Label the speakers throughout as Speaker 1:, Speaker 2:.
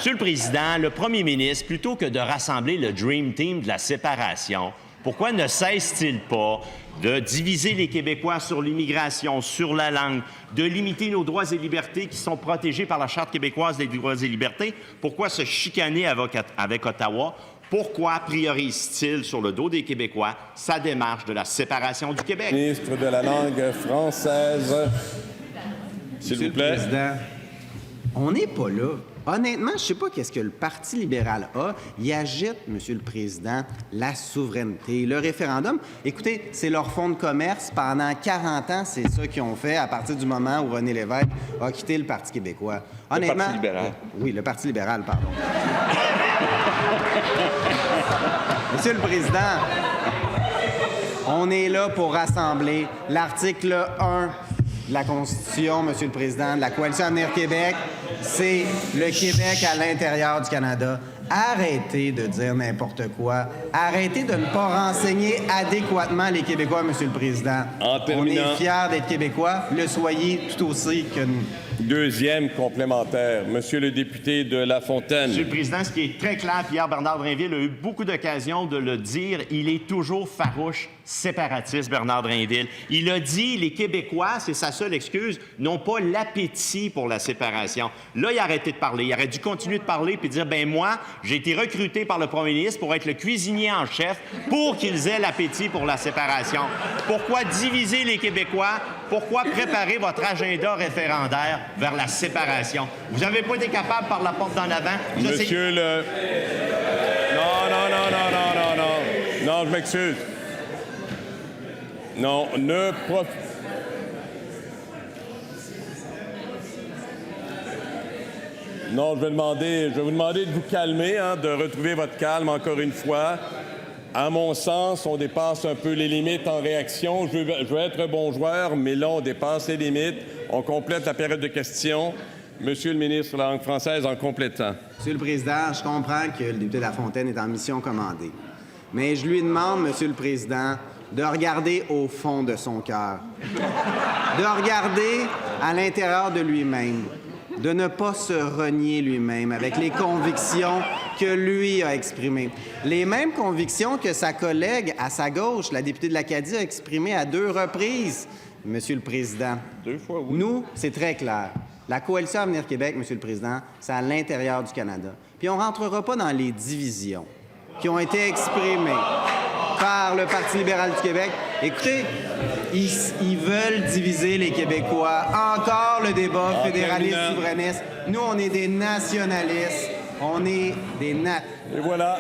Speaker 1: Monsieur le Président, le premier ministre, plutôt que de rassembler le Dream Team de la séparation, pourquoi ne cesse-t-il pas de diviser les Québécois sur l'immigration, sur la langue, de limiter nos droits et libertés qui sont protégés par la Charte québécoise des droits et libertés? Pourquoi se chicaner avec Ottawa? Pourquoi priorise-t-il sur le dos des Québécois sa démarche de la séparation du Québec?
Speaker 2: Ministre de la langue française. S'il vous plaît.
Speaker 3: Monsieur le Président, on n'est pas là. Honnêtement, je ne sais pas qu'est-ce que le Parti libéral a. Il agite, Monsieur le Président, la souveraineté, le référendum. Écoutez, c'est leur fonds de commerce. Pendant 40 ans, c'est ça qu'ils ont fait à partir du moment où René Lévesque a quitté le Parti québécois. Honnêtement,
Speaker 2: le Parti libéral.
Speaker 3: Oui, le Parti libéral, pardon. Monsieur le Président, on est là pour rassembler l'article 1 de la Constitution, Monsieur le Président, de la Coalition Avenir Québec, c'est le Québec à l'intérieur du Canada. Arrêtez de dire n'importe quoi. Arrêtez de ne pas renseigner adéquatement les Québécois, Monsieur le Président.
Speaker 2: En terminant,
Speaker 3: on est fiers d'être Québécois. Le soyez tout aussi que nous.
Speaker 2: Deuxième complémentaire, Monsieur le député de La Fontaine.
Speaker 1: Monsieur le Président, ce qui est très clair, Pierre Bernard Drinville a eu beaucoup d'occasions de le dire, il est toujours farouche séparatiste, Bernard Drinville. Il a dit, les Québécois, c'est sa seule excuse, n'ont pas l'appétit pour la séparation. Là, il a arrêté de parler. Il aurait dû continuer de parler puis dire, ben moi, j'ai été recruté par le premier ministre pour être le cuisinier en chef pour qu'ils aient l'appétit pour la séparation. Pourquoi diviser les Québécois? Pourquoi préparer votre agenda référendaire vers la séparation? Vous n'avez pas été capable par la porte d'en avant.
Speaker 2: Monsieur le... Non, je m'excuse. Non, ne... Non, je vais vous demander de vous calmer, de retrouver votre calme encore une fois. À mon sens, on dépasse un peu les limites en réaction. Je veux être bon joueur, mais là, on dépasse les limites. On complète la période de questions. Monsieur le ministre de la langue française, en complétant.
Speaker 3: Monsieur le Président, je comprends que le député de La Fontaine est en mission commandée. Mais je lui demande, Monsieur le Président, de regarder au fond de son cœur, de regarder à l'intérieur de lui-même, de ne pas se renier lui-même avec les convictions que lui a exprimées. Les mêmes convictions que sa collègue à sa gauche, la députée de l'Acadie, a exprimées à 2 reprises, Monsieur le Président.
Speaker 2: 2 fois, oui.
Speaker 3: Nous, c'est très clair. La Coalition Avenir Québec, Monsieur le Président, c'est à l'intérieur du Canada. Puis on ne rentrera pas dans les divisions qui ont été exprimées par le Parti libéral du Québec. Écoutez, ils veulent diviser les Québécois. Encore le débat fédéraliste-souverainiste. Nous, on est des nationalistes. On est des
Speaker 2: Et voilà.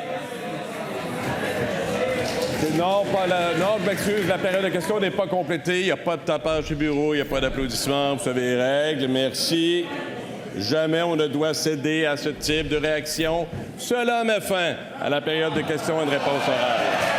Speaker 2: Non, je m'excuse, la période de questions n'est pas complétée. Il n'y a pas de tapage au bureau, il n'y a pas d'applaudissements. Vous savez les règles. Merci. Jamais on ne doit céder à ce type de réaction. Cela met fin à la période de questions et de réponses orales.